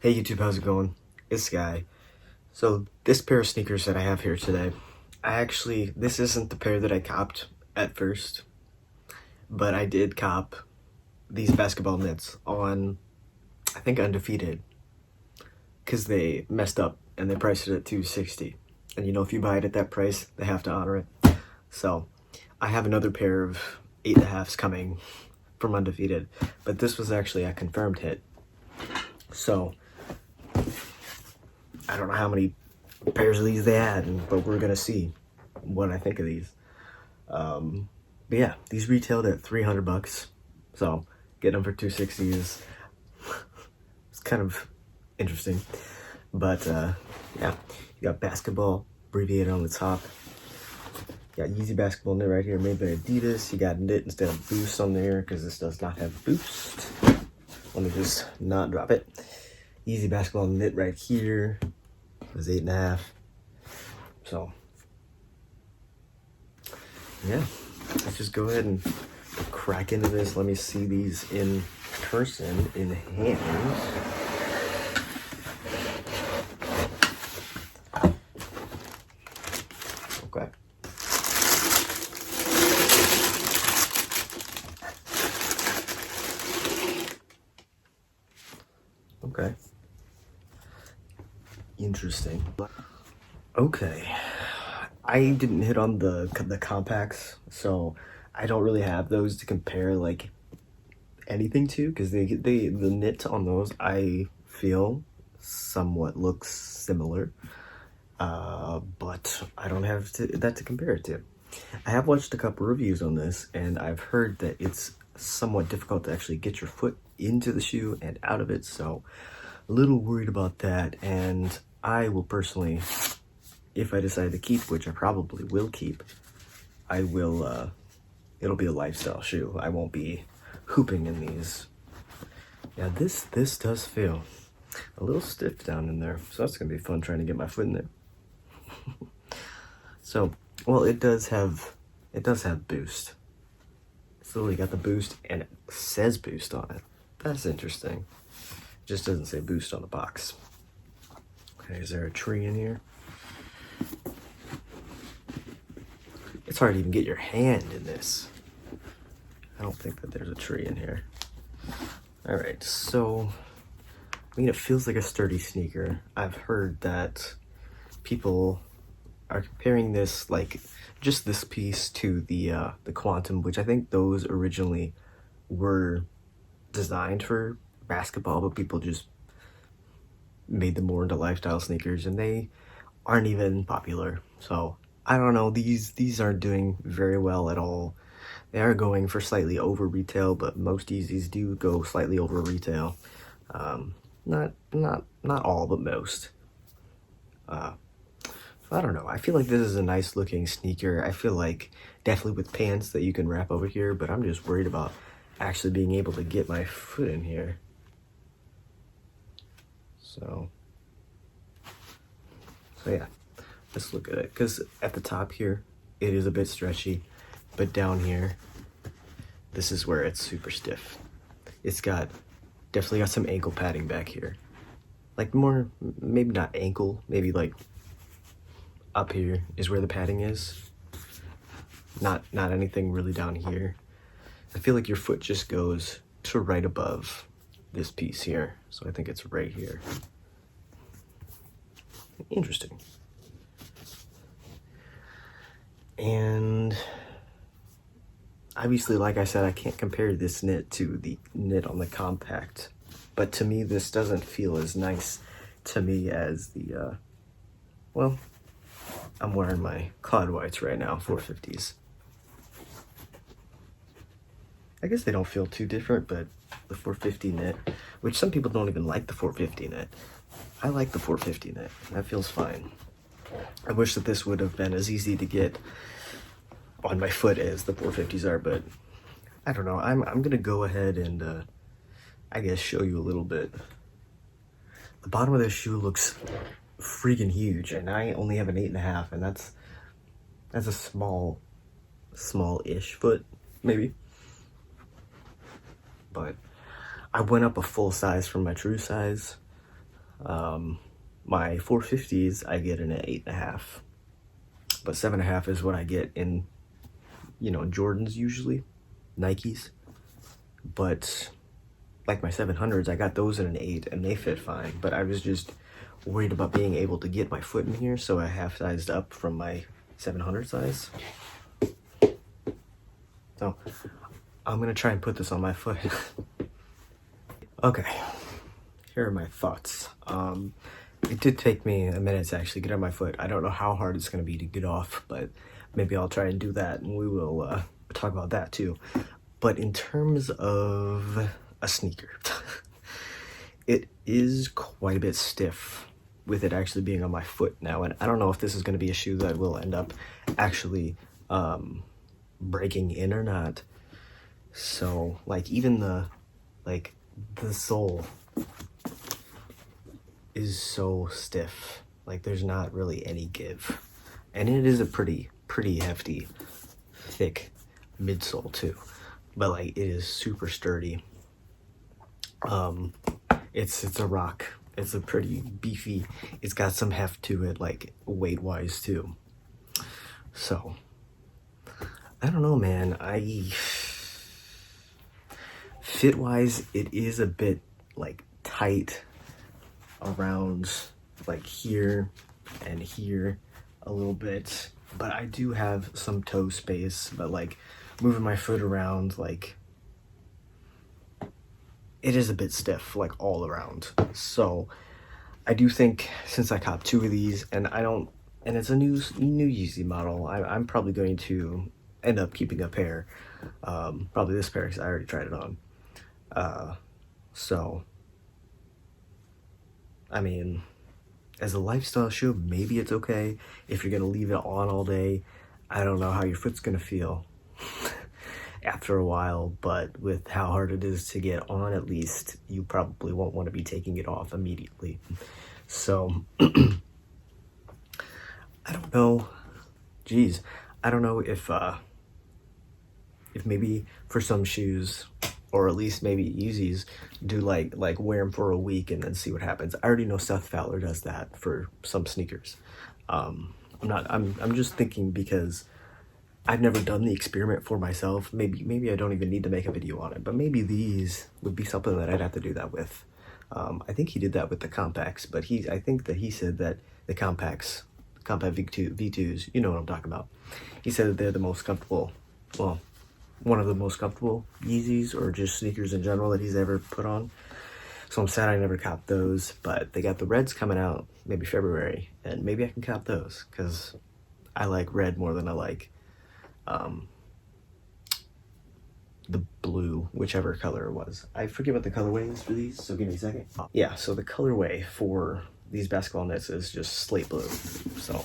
Hey YouTube, how's it going? It's Sky. So this pair of sneakers that I have here today, this isn't the pair that I copped at first, but I did cop these basketball knits on, I think, Undefeated, because they messed up and they priced it at $260. And you know, if you buy it at that price, they have to honor it. So I have another pair of 8.5s coming from Undefeated, but this was actually a confirmed hit. So I don't know how many pairs of these they had, but we're gonna see what I think of these. But yeah, these retailed at $300, so getting them for $260 is it's kind of interesting. But yeah, you got basketball abbreviated on the top. You got Yeezy basketball knit right here, made by Adidas. You got knit instead of boost on there because this does not have boost. Let me just not drop it. Yeezy basketball knit right here. It was 8.5. So yeah, let's just go ahead and crack into this. Let me see these in person, in hand. Okay. Okay. Interesting. Okay. I didn't hit on the compacts, so I don't really have those to compare like anything to, because the knit on those I feel somewhat looks similar, but I don't have that to compare it to. I have watched a couple reviews on this, and I've heard that it's somewhat difficult to actually get your foot into the shoe and out of it, so a little worried about that. And I will personally, if I decide to keep, which I probably will keep, I will, it'll be a lifestyle shoe. I won't be hooping in these. Yeah, this does feel a little stiff down in there, so that's gonna be fun trying to get my foot in there. So, well, it does have boost. It's literally got the boost, and it says boost on it. That's interesting. It just doesn't say boost on the box. Okay, is there a tree in here? It's hard to even get your hand in this. I don't think that there's a tree in here. All right, so, I mean, it feels like a sturdy sneaker. I've heard that people are comparing this, like, just this piece to the Quantum, which I think those originally were designed for basketball, but people just made them more into lifestyle sneakers, and they aren't even popular. So I don't know, these aren't doing very well at all. They are going for slightly over retail, but most Yeezys do go slightly over retail. Not all, but most. I don't know. I feel like this is a nice looking sneaker. I feel like definitely with pants that you can wrap over here, but I'm just worried about actually being able to get my foot in here. So yeah, let's look at it. Because at the top here, it is a bit stretchy, but down here, this is where it's super stiff. It's definitely got some ankle padding back here. Like more, maybe not ankle, maybe like up here is where the padding is. Not anything really down here. I feel like your foot just goes to right above this piece here. So I think it's right here. Interesting. And obviously, like I said, I can't compare this knit to the knit on the compact, but to me, this doesn't feel as nice to me as the, well, I'm wearing my Cloud Whites right now, 450s. I guess they don't feel too different, but the 450 knit, which some people don't even like the 450 knit. I like the 450 knit. That feels fine. I wish that this would have been as easy to get on my foot as the 450s are, but I don't know. I'm gonna go ahead and I guess show you a little bit. The bottom of this shoe looks freaking huge, and I only have an 8.5, and that's a small-ish foot, maybe. But I went up a full size from my true size. My 450s, I get in at 8.5, but 7.5 is what I get in, you know, Jordans usually, Nikes. But like my 700s, I got those in an 8 and they fit fine, but I was just worried about being able to get my foot in here, so I half sized up from my 700 size. So I'm gonna try and put this on my foot. Okay, here are my thoughts. It did take me a minute to actually get on my foot. I don't know how hard it's gonna be to get off, but maybe I'll try and do that, and we will talk about that too. But in terms of a sneaker, it is quite a bit stiff with it actually being on my foot now, and I don't know if this is going to be a shoe that will end up actually breaking in or not. So like even the sole is so stiff, like there's not really any give, and it is a pretty hefty thick midsole too, but like it is super sturdy. It's a rock. It's a pretty beefy, it's got some heft to it, like weight wise too. So I don't know, man. Fit wise, it is a bit like tight around like here and here a little bit, but I do have some toe space, but like moving my foot around, like it is a bit stiff, like all around. So I do think, since I copped 2 of these, and it's a new Yeezy model, I'm probably going to end up keeping a pair. Probably this pair, because I already tried it on. So, I mean, as a lifestyle shoe, maybe it's okay. If you're gonna leave it on all day, I don't know how your foot's gonna feel after a while, but with how hard it is to get on, at least, you probably won't want to be taking it off immediately. So I don't know. Geez, I don't know if maybe for some shoes, or at least maybe Yeezys, do like wear them for a week and then see what happens. I already know Seth Fowler does that for some sneakers. I'm just thinking because I've never done the experiment for myself. Maybe I don't even need to make a video on it, but maybe these would be something that I'd have to do that with. I think he did that with the compacts, but I think that he said that the compact V2s, you know what I'm talking about. He said that they're the most comfortable, well, one of the most comfortable Yeezys or just sneakers in general that he's ever put on. So I'm sad I never copped those, but they got the reds coming out maybe February, and maybe I can cop those because I like red more than I like the blue, whichever color it was. I forget what the colorway is for these, so give me a second. Yeah, so the colorway for these basketball nets is just slate blue. So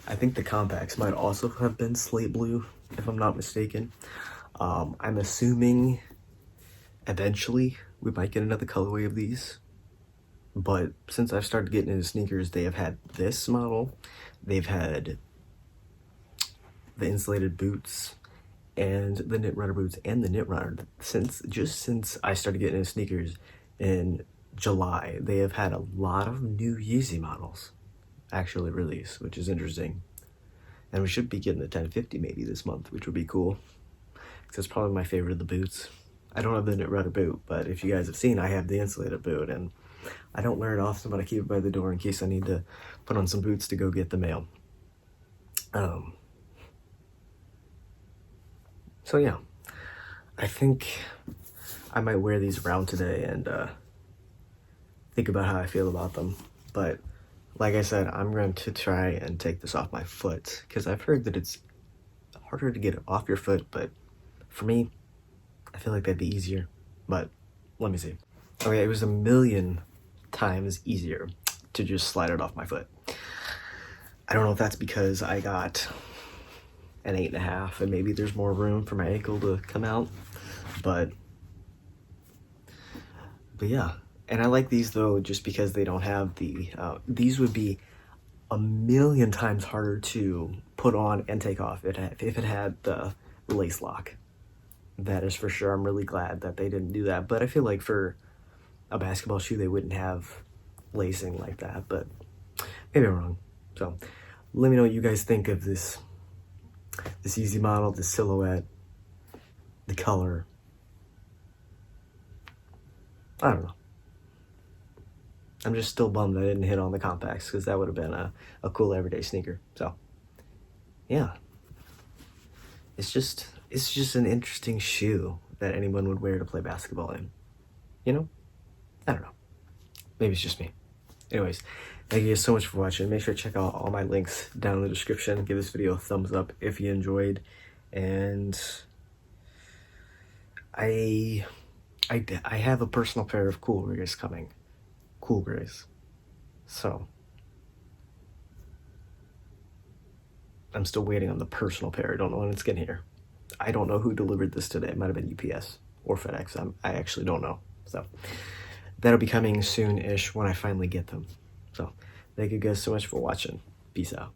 I think the compacts might also have been slate blue, if I'm not mistaken. I'm assuming eventually we might get another colorway of these, but since I've started getting into sneakers, they have had this model, they've had the insulated boots and the knit runner boots and the knit runner. Since I started getting into sneakers in July, they have had a lot of new Yeezy models actually released, which is interesting. And we should be getting the 1050 maybe this month, which would be cool, because it's probably my favorite of the boots. I don't have the knit runner boot, but if you guys have seen, I have the insulated boot, and I don't wear it often, but I keep it by the door in case I need to put on some boots to go get the mail. So yeah, I think I might wear these around today and think about how I feel about them. But like I said, I'm going to try and take this off my foot, because I've heard that it's harder to get it off your foot, but for me, I feel like that'd be easier. But let me see. Okay, it was 1,000,000 times easier to just slide it off my foot. I don't know if that's because I got an 8.5 and maybe there's more room for my ankle to come out, but yeah. And I like these though, just because they don't have the these would be 1,000,000 times harder to put on and take off if it had the lace lock. That is for sure. I'm really glad that they didn't do that, but I feel like for a basketball shoe, they wouldn't have lacing like that, but maybe I'm wrong. So let me know what you guys think of this Yeezy model, the silhouette, the color. I don't know. I'm just still bummed I didn't hit on the compacts, because that would have been a cool everyday sneaker. So yeah, it's just an interesting shoe that anyone would wear to play basketball in. You know? I don't know. Maybe it's just me. Anyways, thank you guys so much for watching. Make sure to check out all my links down in the description. Give this video a thumbs up if you enjoyed. And I have a personal pair of Cool Grays coming. Cool Grays. So I'm still waiting on the personal pair. I don't know when it's getting here. I don't know who delivered this today. It might have been UPS or FedEx. I actually don't know. So that'll be coming soon-ish when I finally get them. So thank you guys so much for watching. Peace out.